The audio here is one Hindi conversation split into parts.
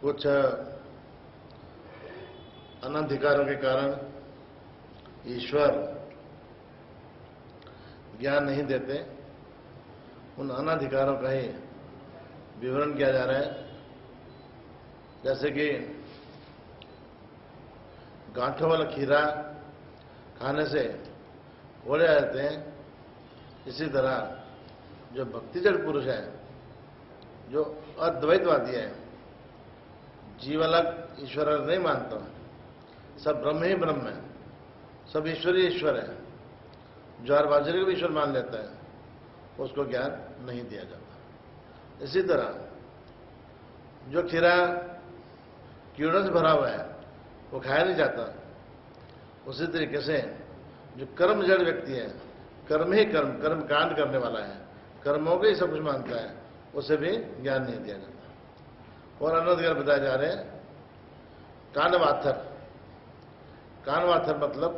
कुछ अनधिकारों के कारण ईश्वर ज्ञान नहीं देते, उन अनधिकारों का ही विवरण किया जा रहा है। जैसे कि गांठों वाला खीरा खाने से घोड़े आ जाते हैं, इसी तरह जो भक्तिजड़ पुरुष है, जो अद्वैतवादी है, जीव अलग ईश्वर अलग नहीं मानता, सब ब्रह्म ही ब्रह्म है, सब ईश्वर ही ईश्वर है, ज्वार बाजरे को भी ईश्वर मान लेता है, उसको ज्ञान नहीं दिया जाता। इसी तरह जो खीरा कीड़ों से भरा हुआ है वो खाया नहीं जाता। उसी तरीके से जो कर्म जड़ व्यक्ति है, कर्म ही कर्म कांड करने वाला है, कर्मों को ही सब कुछ मानता है, उसे भी ज्ञान नहीं दिया जाता। और अनधिकार बताए जा रहे हैं कानवाथर। कानवाथर मतलब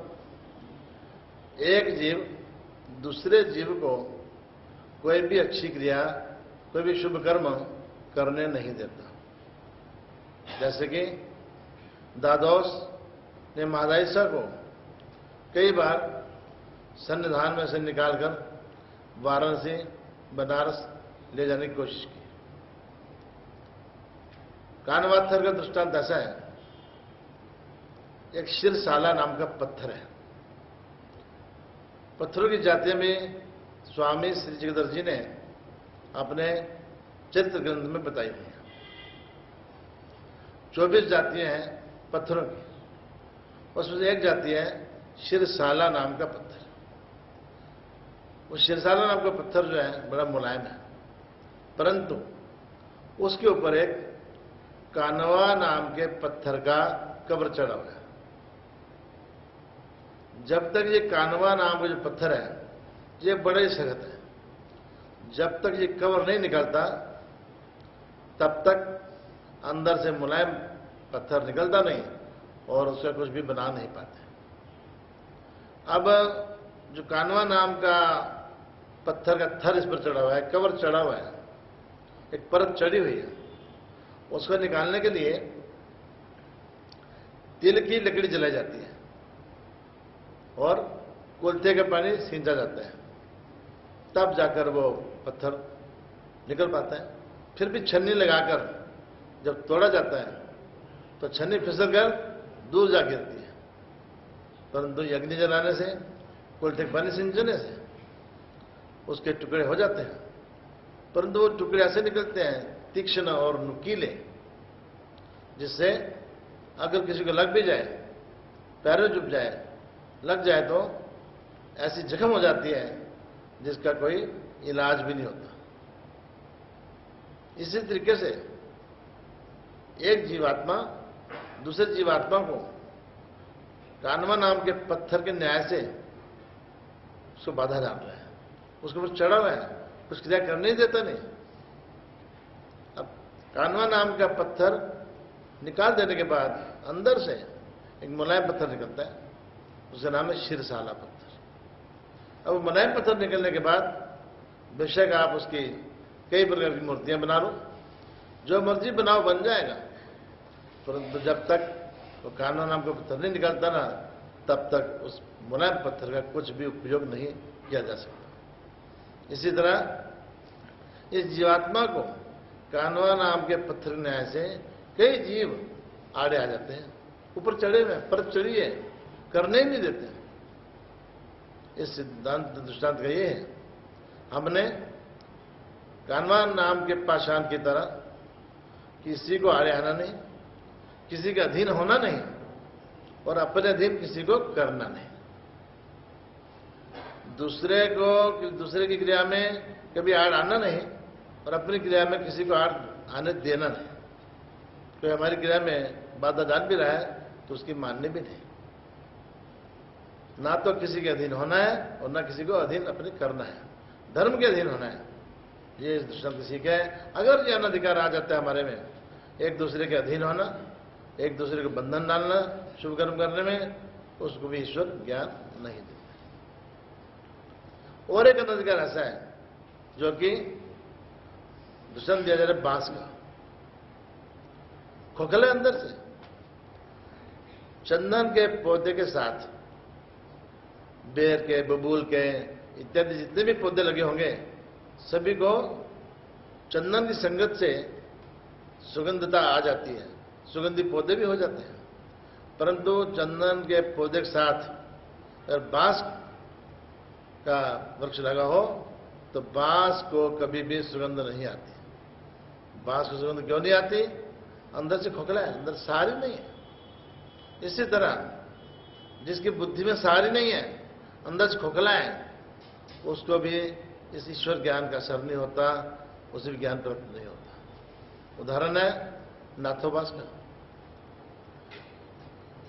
एक जीव दूसरे जीव को कोई भी अच्छी क्रिया, कोई भी शुभ कर्म करने नहीं देता। जैसे कि दादोस ने महादायिशा को कई बार सन्निधान में से निकालकर वाराणसी बनारस ले जाने की कोशिश की। कानवाथर का दृष्टांत ऐसा है, एक शिरसाला नाम का पत्थर है। पत्थरों की जातियों में स्वामी श्री जगदर जी ने अपने चरित्र ग्रंथ में बताई हुई है। 24 जातियां हैं पत्थरों की, उसमें एक जाति है शिरसाला नाम का पत्थर। वो शिरसाला नाम का पत्थर जो है बड़ा मुलायम है, परंतु उसके ऊपर एक कानवा नाम के पत्थर का कब्र चढ़ा हुआ है। जब तक ये कानवा नाम का जो पत्थर है ये बड़े ही सख्त है, जब तक ये कब्र नहीं निकलता तब तक अंदर से मुलायम पत्थर निकलता नहीं और उसका कुछ भी बना नहीं पाते। अब जो कानवा नाम का पत्थर का थर इस पर चढ़ा हुआ है, कब्र चढ़ा हुआ है, एक परत चढ़ी हुई है, उसको निकालने के लिए तिल की लकड़ी जलाई जाती है और कुल्थे का पानी सींचा जाता है, तब जाकर वो पत्थर निकल पाता है। फिर भी छन्नी लगाकर जब तोड़ा जाता है तो छन्नी फिसल कर दूर जा गिरती है, परंतु अग्नि जलाने से, कुल्थे का पानी सींचने से उसके टुकड़े हो जाते हैं। परंतु वो टुकड़े ऐसे निकलते हैं तीक्ष्ण और नुकीले, जिससे अगर किसी को लग भी जाए, पैर में चुभ जाए, लग जाए तो ऐसी जख्म हो जाती है जिसका कोई इलाज भी नहीं होता। इसी तरीके से एक जीवात्मा दूसरे जीवात्मा को कानवा नाम के पत्थर के न्याय से उसको बाधा डाल रहा है, उसके ऊपर चढ़ा हुआ है, कुछ क्रिया करने ही देता नहीं। अब कानवा नाम का पत्थर निकाल देने के बाद अंदर से एक मुलायम पत्थर निकलता है, उसका नाम है शिरसाला पत्थर। अब मुलायम पत्थर निकलने के बाद बेशक आप उसकी कई प्रकार की मूर्तियां बना लो, जो मर्जी बनाओ बन जाएगा, परंतु जब तक वो कानवा नाम का पत्थर नहीं निकलता ना, तब तक उस मुलायम पत्थर का कुछ भी उपयोग नहीं किया जा सकता। इसी तरह इस जीवात्मा को कानवा नाम के पत्थर न्याय से कई जीव आड़े आ जाते हैं, ऊपर चढ़े हुए, परत चढ़ी है, करने ही नहीं देते। इस सिद्धांत दृष्टांत का ये है, हमने कानवा नाम के पाषाण की तरह किसी को आड़े आना नहीं, किसी के अधीन होना नहीं और अपने अधीन किसी को करना नहीं। दूसरे की क्रिया में कभी आड़ आना नहीं और अपनी क्रिया में किसी को आड़ आने देना नहीं। कोई हमारी क्रिया में बाधा डाल भी रहा है तो उसकी माननी भी नहीं। ना तो किसी के अधीन होना है और ना किसी को अधीन अपने करना है, धर्म के अधीन होना है। ये इस दृष्टांत की सीख है। अगर ये अनधिकार आ जाता है हमारे में, एक दूसरे के अधीन होना, एक दूसरे को बंधन डालना शुभ कर्म करने में, उसको भी ईश्वर ज्ञान नहीं देता। और एक अनधिकार ऐसा है जो कि दृष्टांत दिया जा रहा है बांस का। खोखले अंदर से। चंदन के पौधे के साथ बेर के, बबूल के इत्यादि जितने भी पौधे लगे होंगे सभी को चंदन की संगत से सुगंधता आ जाती है, सुगंधी पौधे भी हो जाते हैं। परंतु चंदन के पौधे के साथ अगर बांस का वृक्ष लगा हो तो बांस को कभी भी सुगंध नहीं आती। बांस को सुगंध क्यों नहीं आती? अंदर से खोखला है, अंदर सारी नहीं है। इसी तरह जिसकी बुद्धि में सारी नहीं है, अंदर से खोखला है, उसको भी इस ईश्वर ज्ञान का असर नहीं होता, उसे भी ज्ञान प्राप्त नहीं होता। उदाहरण है नाथोबास का।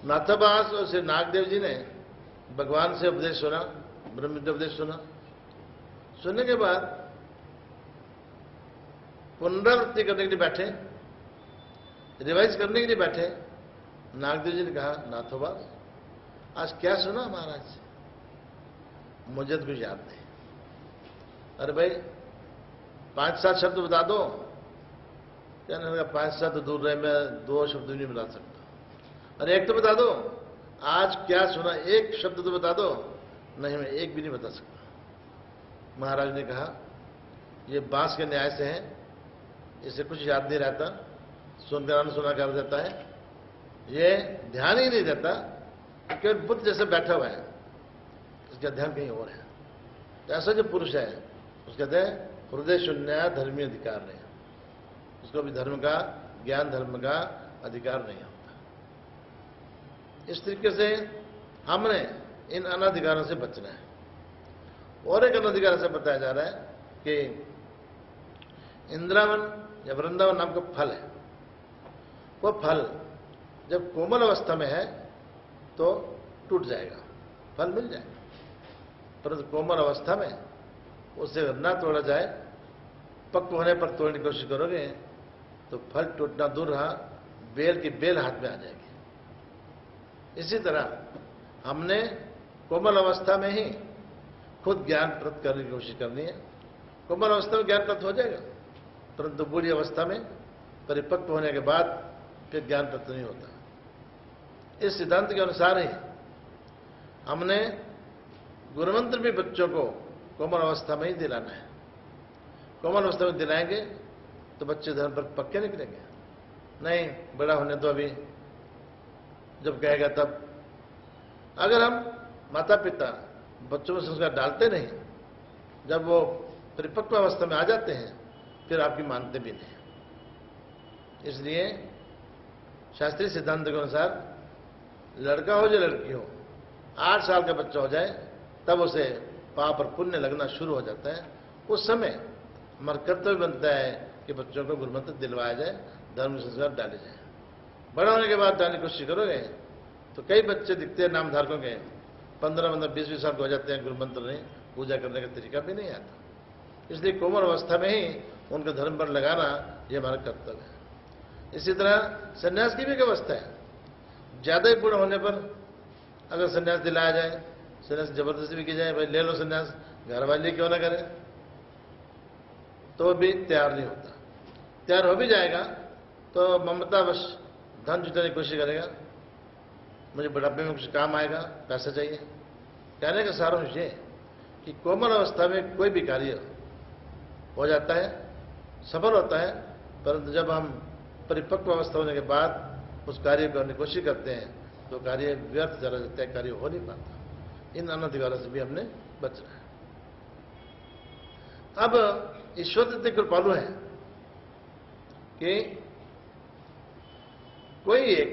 नाथोबास और श्री नागदेव जी ने भगवान से उपदेश सुना, ब्रह्म विद्या उपदेश सुना। सुनने के बाद पुनरावृत्ति करने के लिए बैठे, रिवाइज करने के लिए बैठे। नागदेव जी ने कहा, नाथोबास आज क्या सुना महाराज से? मुझे तो कुछ याद नहीं। अरे भाई 5-7 शब्द बता दो। क्या नहीं लगा, 5-7 तो दूर रहे, मैं 2 शब्द नहीं बता सकता। अरे एक तो बता दो, आज क्या सुना, एक शब्द तो बता दो। नहीं, मैं एक भी नहीं बता सकता। महाराज ने कहा, ये बांस के न्याय से है, इसे कुछ याद नहीं रहता, सुनकर अनसुना कर देता है, ये ध्यान ही नहीं देता, केवल बुद्ध जैसे बैठा हुआ है, इसका ध्यान कहीं और है। तो ऐसा जो पुरुष है उसके कहते हैं हृदय शून्य धर्मी अधिकार नहीं, उसको भी धर्म का ज्ञान, धर्म का अधिकार नहीं होता। इस तरीके से हमने इन अनाधिकारों से बचना है। और एक अनाधिकार से बताया जा रहा है कि इंद्रावन या वृंदावन नाम का फल है, वो फल जब कोमल अवस्था में है तो टूट जाएगा, फल मिल जाएगा। परंतु कोमल अवस्था में उसे ना तोड़ा जाए, पक्व होने पर तोड़ने की कोशिश करोगे तो फल टूटना दूर रहा, बेल की बेल हाथ में आ जाएगी। इसी तरह हमने कोमल अवस्था में ही खुद ज्ञान प्राप्त करने की कोशिश करनी है। कोमल अवस्था में ज्ञान प्राप्त हो जाएगा, परंतु बुरी अवस्था में परिपक्व होने के बाद फिर ज्ञान प्राप्त नहीं होता। इस सिद्धांत के अनुसार ही हमने गुरुमंत्र भी बच्चों को कोमल अवस्था में ही दिलाना है। कोमल अवस्था में दिलाएंगे तो बच्चे धर्म पर पक्के निकलेंगे। नहीं, बड़ा होने तो अभी जब कहेगा तब। अगर हम माता पिता बच्चों में संस्कार डालते नहीं, जब वो परिपक्व अवस्था में आ जाते हैं फिर आपकी मानते भी नहीं। इसलिए शास्त्रीय सिद्धांत के अनुसार लड़का हो या लड़की हो, 8 साल का बच्चा हो जाए तब उसे पाप और पुण्य लगना शुरू हो जाता है। उस समय हमारा कर्तव्य बनता है कि बच्चों को गुरुमंत्र दिलवाया जाए, धर्म संस्कार डाले जाए। बड़ा होने के बाद डालने की कोशिश करोगे तो कई बच्चे दिखते हैं नामधारकों के, 15, 20 साल के हो जाते हैं, गुरुमंत्र नहीं, पूजा करने का तरीका भी नहीं आता। इसलिए कोमल अवस्था में ही उनको धर्म पर लगाना ये हमारा कर्तव्य है। इसी तरह संन्यास की भी एक अवस्था है। ज्यादा ही पूर्ण होने पर अगर संन्यास दिलाया जाए, संन्यास जबरदस्ती भी की जाए, भाई ले लो संन्यास, घर वाले क्यों ना करें, तो भी तैयार नहीं होता। तैयार हो भी जाएगा तो ममतावश धन जुटाने की कोशिश करेगा, मुझे बुढ़ापे में कुछ काम आएगा, पैसा चाहिए। कहने का सारांश ये कि कोमल अवस्था में कोई भी कार्य हो जाता है, सफल होता है, परंतु जब हम परिपक्व अवस्था होने के बाद उस कार्य को करने की कोशिश करते हैं तो कार्य व्यर्थ चला जाता है, कार्य हो नहीं पाता। इन अनाधिकारों से भी हमने बचना है। अब ईश्वर इतने कृपालु है कि कोई एक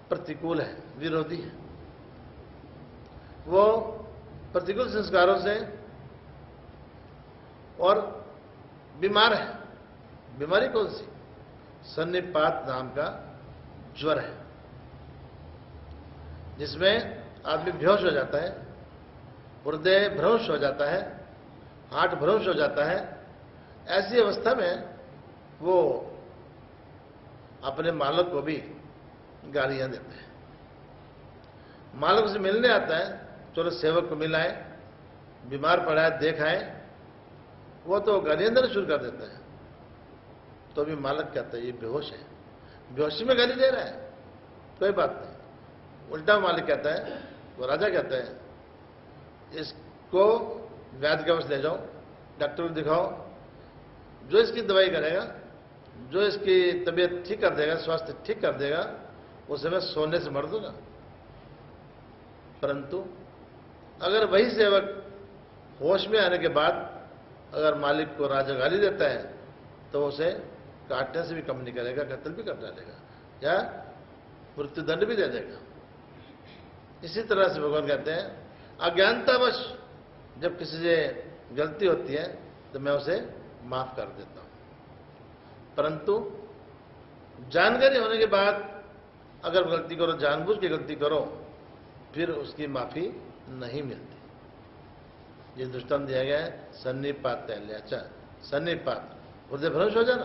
प्रतिकूल है, विरोधी है, वो प्रतिकूल संस्कारों से और बीमार है। बीमारी कौन सी? सन्निपात नाम का ज्वर है, जिसमें आदमी बेहोश हो जाता है, हृदय भ्रंश हो जाता है, हार्ट भ्रंश हो जाता है। ऐसी अवस्था में वो अपने मालक को भी गालियां देते हैं। मालक से मिलने आता है, चलो सेवक को मिलाए, बीमार पड़ा है देखाए, वो तो गालियां देना शुरू कर देता है। तो भी मालक कहता है ये बेहोश है, बेहोशी में गाली दे रहा है, कोई बात नहीं। उल्टा मालिक कहता है, वो राजा कहता है, इसको वैद्य के पास ले जाओ, डॉक्टर को दिखाओ, जो इसकी दवाई करेगा, जो इसकी तबीयत ठीक कर देगा, स्वास्थ्य ठीक कर देगा, उसे मैं सोने से मर दूंगा। परंतु अगर वही सेवक होश में आने के बाद अगर मालिक को राजा गाली देता है तो उसे काटने से भी कम नहीं करेगा, कत्ल भी कर डालेगा या मृत्युदंड भी दे देगा। इसी तरह से भगवान कहते हैं, अज्ञानतावश जब किसी से गलती होती है तो मैं उसे माफ कर देता हूं, परंतु जानकारी होने के बाद अगर गलती करो, जानबूझ के गलती करो, फिर उसकी माफी नहीं मिलती। ये दृष्टांत दिया गया है सन्निपात अच्छा, सन्निपात हृदय भ्रंश हो जाना।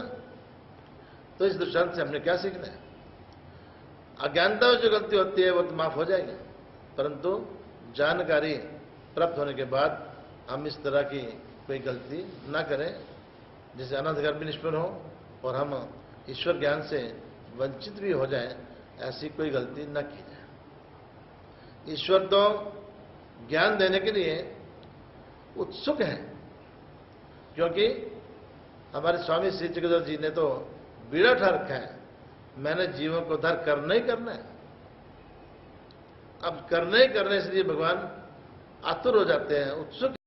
तो इस दृष्टांत से हमने क्या सीखना है? अज्ञानता में जो गलती होती है वो तो माफ हो जाएगी, परंतु जानकारी प्राप्त होने के बाद हम इस तरह की कोई गलती ना करें जिससे अनधिकार भी निष्पन्न हो और हम ईश्वर ज्ञान से वंचित भी हो जाएं। ऐसी कोई गलती न की जाए। ईश्वर तो ज्ञान देने के लिए उत्सुक है, क्योंकि हमारे स्वामी श्री चिकित्सक जी ने तो बीड़ा उठा रखा है, मैंने जीवों को उद्धार करना ही करना है। अब करने ही करने इसलिए भगवान आतुर हो जाते हैं, उत्सुक